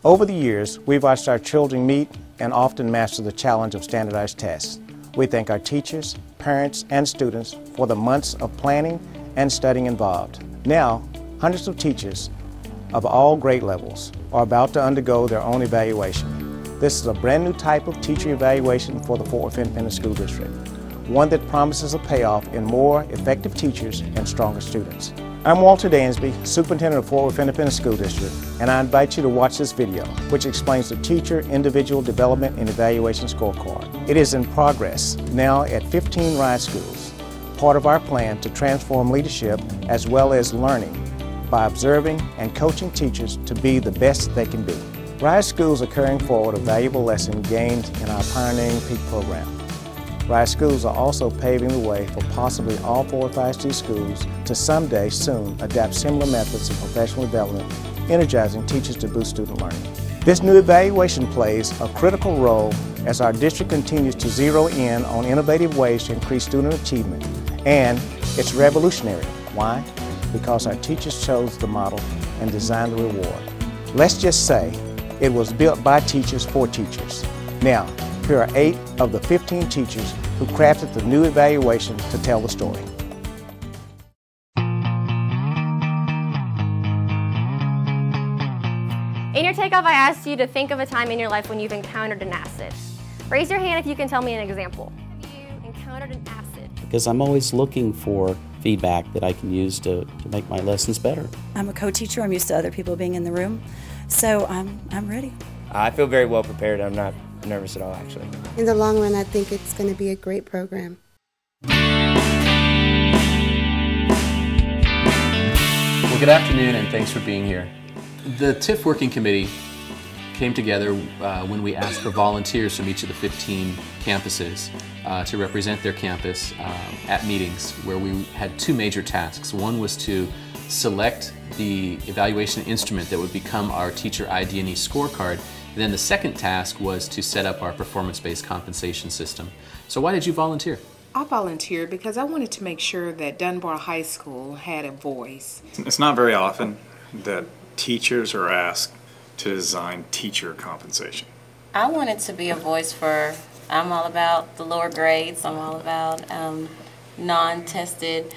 Over the years, we've watched our children meet and often master the challenge of standardized tests. We thank our teachers, parents, and students for the months of planning and studying involved. Now, hundreds of teachers of all grade levels are about to undergo their own evaluation. This is a brand new type of teacher evaluation for the Fort Worth Independent School District, one that promises a payoff in more effective teachers and stronger students. I'm Walter Dansby, Superintendent of Fort Worth Independent School District, and I invite you to watch this video, which explains the Teacher Individual Development and Evaluation Scorecard. It is in progress now at 15 RISE schools, part of our plan to transform leadership as well as learning by observing and coaching teachers to be the best they can be. RISE schools are carrying forward a valuable lesson gained in our pioneering PEAK program. RISE schools are also paving the way for possibly all Fort Worth ISD schools to someday soon adapt similar methods of professional development, energizing teachers to boost student learning. This new evaluation plays a critical role as our district continues to zero in on innovative ways to increase student achievement, and it's revolutionary. Why? Because our teachers chose the model and designed the reward. Let's just say it was built by teachers for teachers. Now, here are 8 of the 15 teachers who crafted the new evaluation to tell the story. In your takeoff, I asked you to think of a time in your life when you've encountered an acid. Raise your hand if you can tell me an example. You encountered an acid. Because I'm always looking for feedback that I can use to make my lessons better. I'm a co-teacher. I'm used to other people being in the room, so I'm ready. I feel very well prepared. I'm not nervous at all, actually. In the long run, I think it's going to be a great program. Well, good afternoon, and thanks for being here. The TIF Working Committee came together when we asked for volunteers from each of the 15 campuses to represent their campus at meetings where we had 2 major tasks. One was to select the evaluation instrument that would become our teacher ID&E scorecard. Then the second task was to set up our performance-based compensation system. So why did you volunteer? I volunteered because I wanted to make sure that Dunbar High School had a voice. It's not very often that teachers are asked to design teacher compensation. I wanted to be a voice for, I'm all about the lower grades, I'm all about non-tested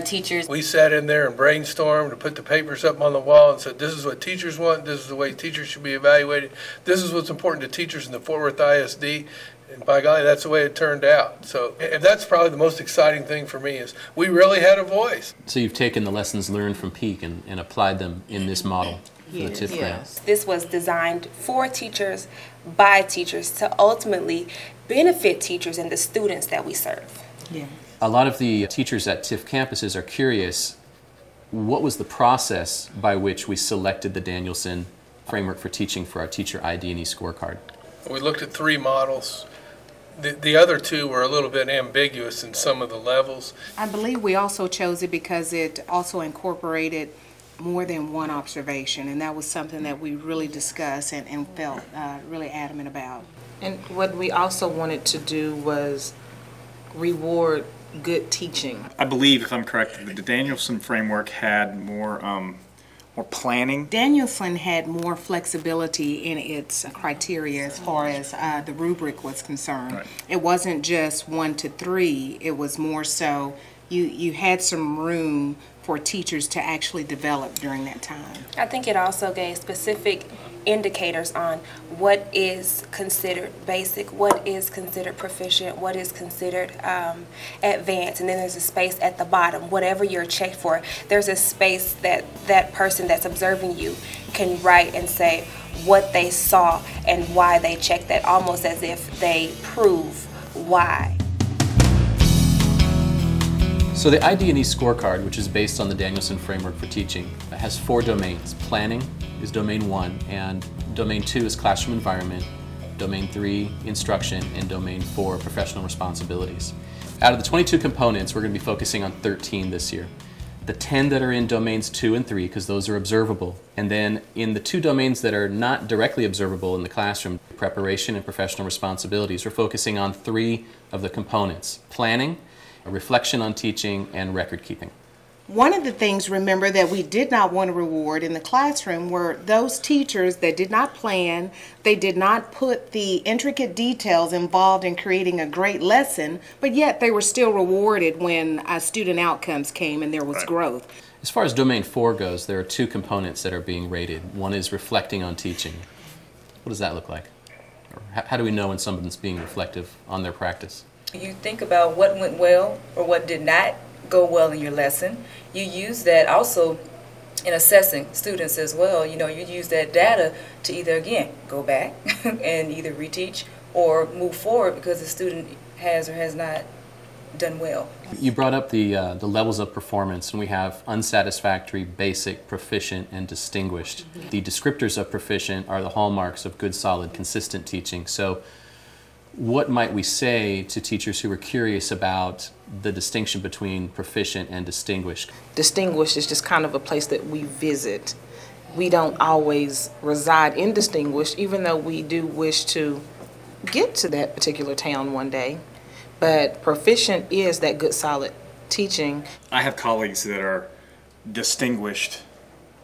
teachers. We sat in there and brainstormed and put the papers up on the wall and said, this is what teachers want, this is the way teachers should be evaluated, this is what's important to teachers in the Fort Worth ISD, and by golly, that's the way it turned out. So that's probably the most exciting thing for me, is we really had a voice. So you've taken the lessons learned from PEAK and applied them in this model for the TIF grant. This was designed for teachers, by teachers, to ultimately benefit teachers and the students that we serve. Yeah. A lot of the teachers at TIF campuses are curious, what was the process by which we selected the Danielson Framework for Teaching for our teacher ID&E scorecard? We looked at 3 models. The other 2 were a little bit ambiguous in some of the levels. I believe we also chose it because it also incorporated more than one observation, and that was something that we really discussed and felt really adamant about. And what we also wanted to do was reward good teaching. I believe, if I'm correct, the Danielson Framework had more planning. Danielson had more flexibility in its criteria as far as the rubric was concerned. Right. It wasn't just 1 to 3, it was more so you had some room for teachers to actually develop during that time. I think it also gave specific indicators on what is considered basic, what is considered proficient, what is considered advanced, and then there's a space at the bottom. Whatever you're checked for, there's a space that that person that's observing you can write and say what they saw and why they checked that, almost as if they prove why. So the ID&E scorecard, which is based on the Danielson Framework for Teaching, has 4 domains. Planning is domain 1, and domain 2 is classroom environment, domain 3 instruction, and domain 4 professional responsibilities. Out of the 22 components, we're going to be focusing on 13 this year. The 10 that are in domains 2 and 3, because those are observable, and then in the 2 domains that are not directly observable in the classroom, preparation and professional responsibilities, we're focusing on 3 of the components: planning, reflection on teaching, and record keeping. One of the things, remember, that we did not want to reward in the classroom were those teachers that did not plan, they did not put the intricate details involved in creating a great lesson, but yet they were still rewarded when student outcomes came and there was growth. As far as Domain 4 goes, there are two components that are being rated. One is reflecting on teaching. What does that look like? Or how do we know when someone's being reflective on their practice? You think about what went well or what did not go well in your lesson. You use that also in assessing students as well. You know, you use that data to either, again, go back and either reteach or move forward because the student has or has not done well. You brought up the levels of performance, and we have unsatisfactory, basic, proficient, and distinguished. The descriptors of proficient are the hallmarks of good, solid, consistent teaching. So what might we say to teachers who are curious about the distinction between proficient and distinguished? Distinguished is just kind of a place that we visit. We don't always reside in distinguished, even though we do wish to get to that particular town one day. But proficient is that good, solid teaching. I have colleagues that are distinguished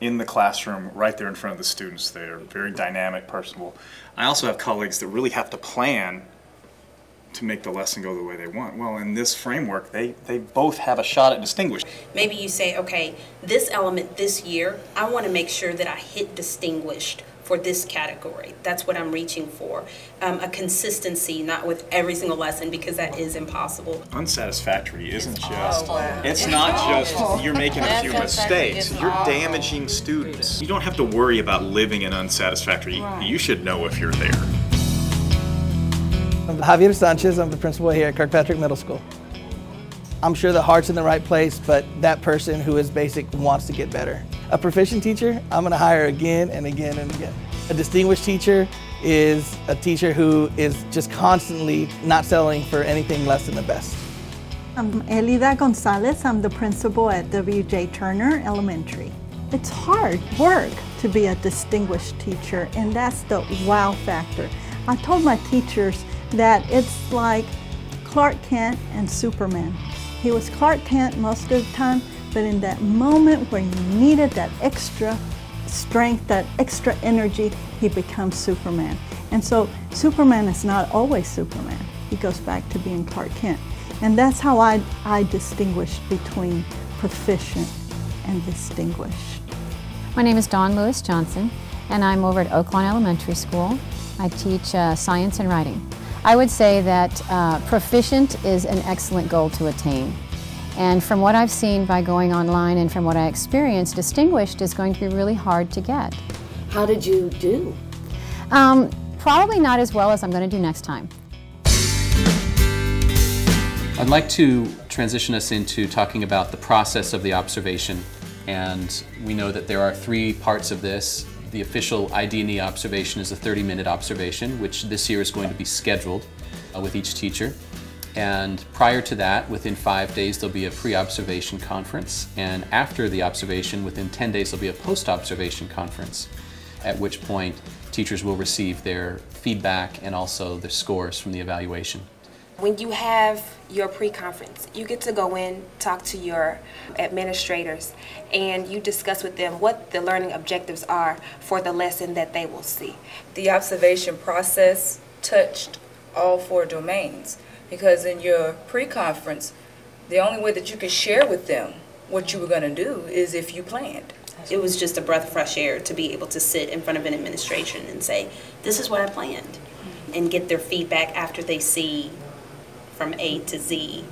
in the classroom right there in front of the students. They're very dynamic, personable. I also have colleagues that really have to plan to make the lesson go the way they want. Well, in this framework, they both have a shot at distinguished. Maybe you say, okay, this element this year, I want to make sure that I hit distinguished for this category. That's what I'm reaching for. A consistency, not with every single lesson, because that is impossible. Unsatisfactory isn't just, it's not just you're making a few mistakes, you're damaging students. You don't have to worry about living in unsatisfactory. You should know if you're there. I'm Javier Sanchez, I'm the principal here at Kirkpatrick Middle School. I'm sure the heart's in the right place, but that person who is basic wants to get better. A proficient teacher, I'm going to hire again and again and again. A distinguished teacher is a teacher who is just constantly not settling for anything less than the best. I'm Elida Gonzalez, I'm the principal at W.J. Turner Elementary. It's hard work to be a distinguished teacher, and that's the wow factor. I told my teachers that it's like Clark Kent and Superman. He was Clark Kent most of the time, but in that moment where you needed that extra strength, that extra energy, he becomes Superman. And so Superman is not always Superman. He goes back to being Clark Kent. And that's how I distinguish between proficient and distinguished. My name is Dawn Lewis Johnson, and I'm over at Oaklawn Elementary School. I teach science and writing. I would say that proficient is an excellent goal to attain. And from what I've seen by going online and from what I experienced, distinguished is going to be really hard to get. How did you do? Probably not as well as I'm going to do next time. I'd like to transition us into talking about the process of the observation. And we know that there are three parts of this. The official ID&E observation is a 30-minute observation, which this year is going to be scheduled with each teacher. And prior to that, within 5 days, there'll be a pre-observation conference. And after the observation, within 10 days, there'll be a post-observation conference, at which point teachers will receive their feedback and also their scores from the evaluation. When you have your pre-conference, you get to go in, talk to your administrators, and you discuss with them what the learning objectives are for the lesson that they will see. The observation process touched all 4 domains, because in your pre-conference, the only way that you could share with them what you were going to do is if you planned. It was just a breath of fresh air to be able to sit in front of an administration and say, this is what I planned, and get their feedback after they see from A to Z.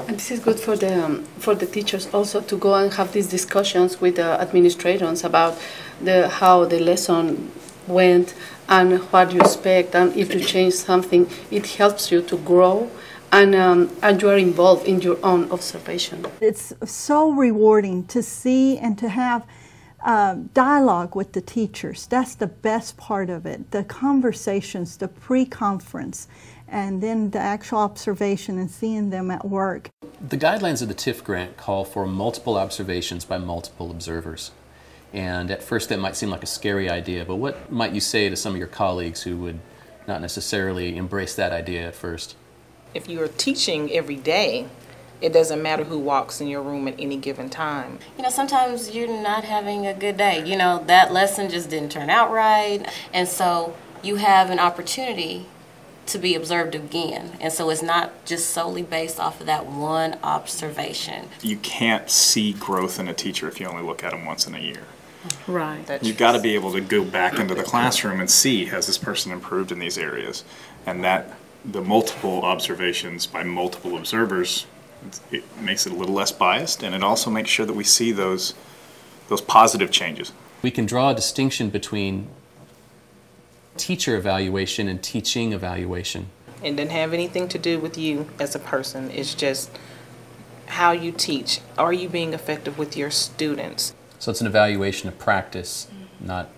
And this is good for the teachers also to go and have these discussions with the administrators about how the lesson went and what you expect, and if you change something, it helps you to grow and you are involved in your own observation. It's so rewarding to see and to have dialogue with the teachers. That's the best part of it. The conversations, the pre-conference, and then the actual observation and seeing them at work. The guidelines of the TIF grant call for multiple observations by multiple observers. And at first that might seem like a scary idea, but what might you say to some of your colleagues who would not necessarily embrace that idea at first? If you're teaching every day, It doesn't matter who walks in your room at any given time. You know, sometimes you're not having a good day. You know, that lesson just didn't turn out right. And so you have an opportunity to be observed again. And so it's not just solely based off of that one observation. You can't see growth in a teacher if you only look at them once in a year. Right. You've got to be able to go back into the classroom and see, has this person improved in these areas? And that the multiple observations by multiple observers, it makes it a little less biased, and it also makes sure that we see those positive changes. We can draw a distinction between teacher evaluation and teaching evaluation. It doesn't have anything to do with you as a person. It's just how you teach. Are you being effective with your students? So it's an evaluation of practice, not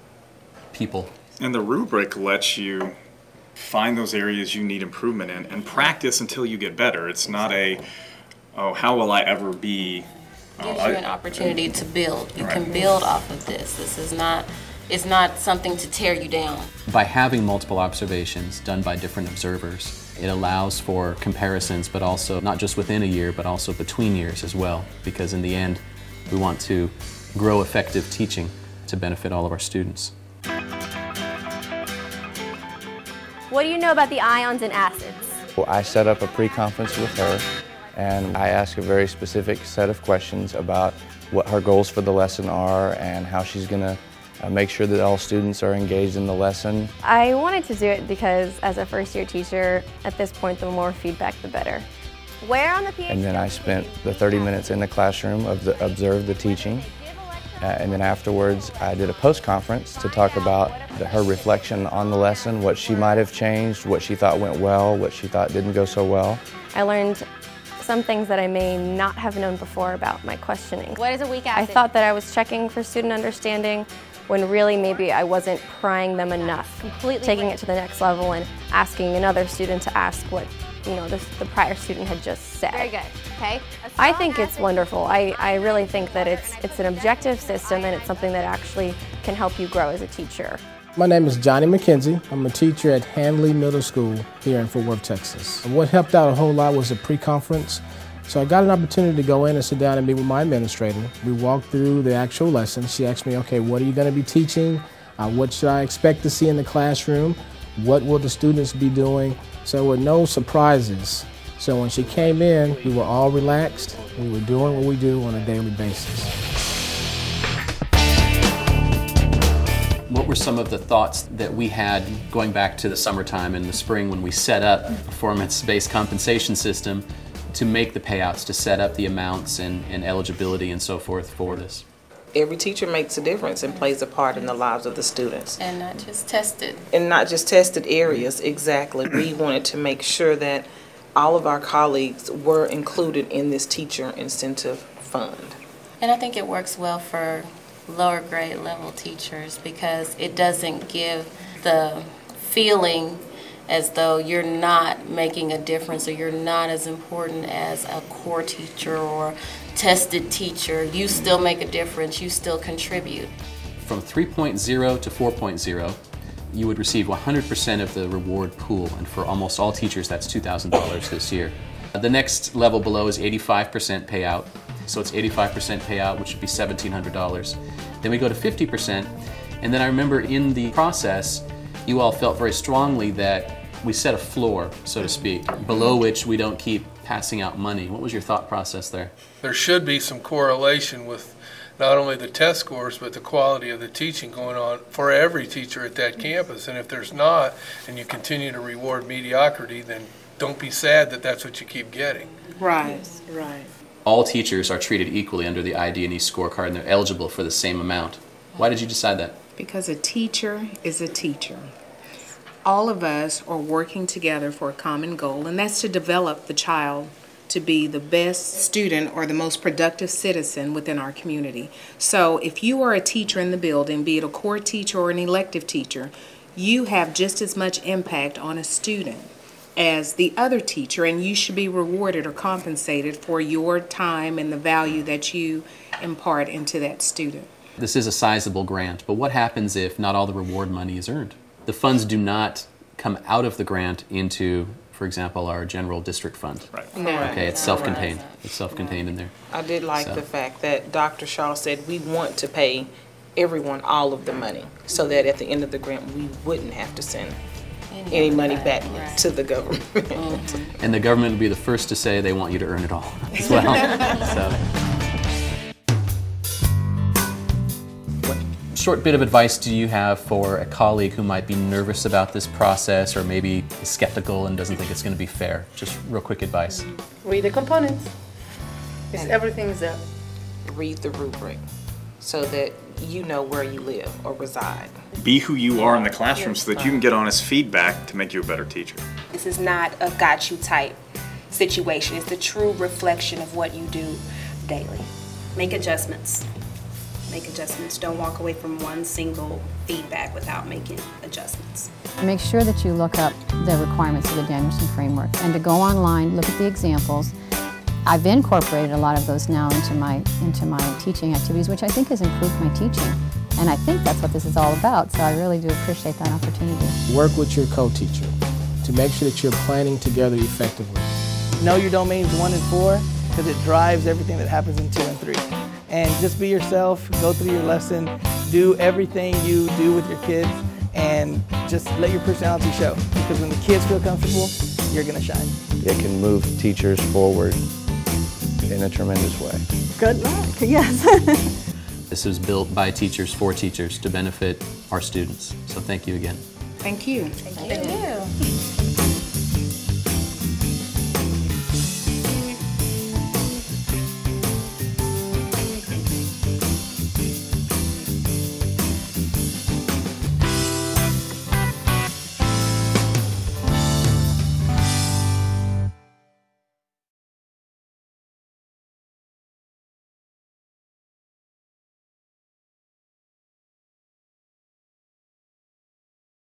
people. And the rubric lets you find those areas you need improvement in and practice until you get better. It's not a, oh, how will I ever be? Gives you an opportunity to build. You can build off of this. This is not, it's not something to tear you down. By having multiple observations done by different observers, it allows for comparisons, but also not just within a year, but also between years as well. Because in the end, we want to grow effective teaching to benefit all of our students. What do you know about the ions and acids? Well, I set up a pre-conference with her, and I asked a very specific set of questions about what her goals for the lesson are and how she's going to make sure that all students are engaged in the lesson. I wanted to do it because as a first-year teacher, at this point, the more feedback, the better. Where on the PhD? And then I spent the 30 minutes in the classroom, observed the teaching, and then afterwards I did a post-conference to talk about her reflection on the lesson, what she might have changed, what she thought went well, what she thought didn't go so well. I learned some things that I may not have known before about my questioning. What is a weak acid? I thought that I was checking for student understanding when really maybe I wasn't prying them enough. Completely taking it to the next level and asking another student to ask what the prior student had just said. Very good. Okay. I think it's wonderful. I really think that it's an objective system and it's something that actually can help you grow as a teacher. My name is Johnny McKenzie. I'm a teacher at Hanley Middle School here in Fort Worth, Texas. What helped out a whole lot was a pre-conference. So I got an opportunity to go in and sit down and meet with my administrator. We walked through the actual lesson. She asked me, okay, what are you going to be teaching? What should I expect to see in the classroom? What will the students be doing? So with no surprises. So when she came in, we were all relaxed. We were doing what we do on a daily basis. What were some of the thoughts that we had going back to the summertime and the spring when we set up a performance-based compensation system to make the payouts, to set up the amounts and eligibility and so forth for this? Every teacher makes a difference and plays a part in the lives of the students. And not just tested. And not just tested areas, exactly. We wanted to make sure that all of our colleagues were included in this teacher incentive fund. And I think it works well for lower grade level teachers because it doesn't give the feeling as though you're not making a difference or you're not as important as a core teacher or tested teacher. You still make a difference, you still contribute. From 3.0 to 4.0, you would receive 100% of the reward pool, and for almost all teachers that's $2,000 this year. The next level below is 85% payout, so it's 85% payout, which would be $1,700. Then we go to 50%, and then I remember in the process, you all felt very strongly that we set a floor, so to speak, below which we don't keep passing out money. What was your thought process there? There should be some correlation with not only the test scores, but the quality of the teaching going on for every teacher at that campus. And if there's not, and you continue to reward mediocrity, then don't be sad that that's what you keep getting. Right, right. All teachers are treated equally under the ID&E scorecard and they're eligible for the same amount. Why did you decide that? Because a teacher is a teacher. All of us are working together for a common goal, and that's to develop the child to be the best student or the most productive citizen within our community. So if you are a teacher in the building, be it a core teacher or an elective teacher, you have just as much impact on a student as the other teacher, and you should be rewarded or compensated for your time and the value that you impart into that student. This is a sizable grant, but what happens if not all the reward money is earned? The funds do not come out of the grant into, for for example, our general district fund. Right. No. Okay, it's self-contained. It's self-contained in there. I did like the fact that Dr. Shaw said we want to pay everyone all of the money so that at the end of the grant we wouldn't have to send any money back to the government. And the government would be the first to say they want you to earn it all as well. So. What short bit of advice do you have for a colleague who might be nervous about this process or maybe is skeptical and doesn't think it's going to be fair? Just real quick advice. Read the components. Everything's there. Read the rubric so that you know where you live or reside. Be who you are in the classroom so that you can get honest feedback to make you a better teacher. This is not a got you type situation. It's the true reflection of what you do daily. Make adjustments. Make adjustments. Don't walk away from one single feedback without making adjustments. Make sure that you look up the requirements of the Danielson Framework and to go online, look at the examples. I've incorporated a lot of those now into my teaching activities, which I think has improved my teaching. And I think that's what this is all about, so I really do appreciate that opportunity. Work with your co-teacher to make sure that you're planning together effectively. Know your domains 1 and 4 because it drives everything that happens in 2 and 3. And just be yourself, go through your lesson, do everything you do with your kids, and just let your personality show. Because when the kids feel comfortable, you're going to shine. It can move teachers forward in a tremendous way. Good luck, yes. This is built by teachers for teachers to benefit our students. So thank you again. Thank you. Thank you.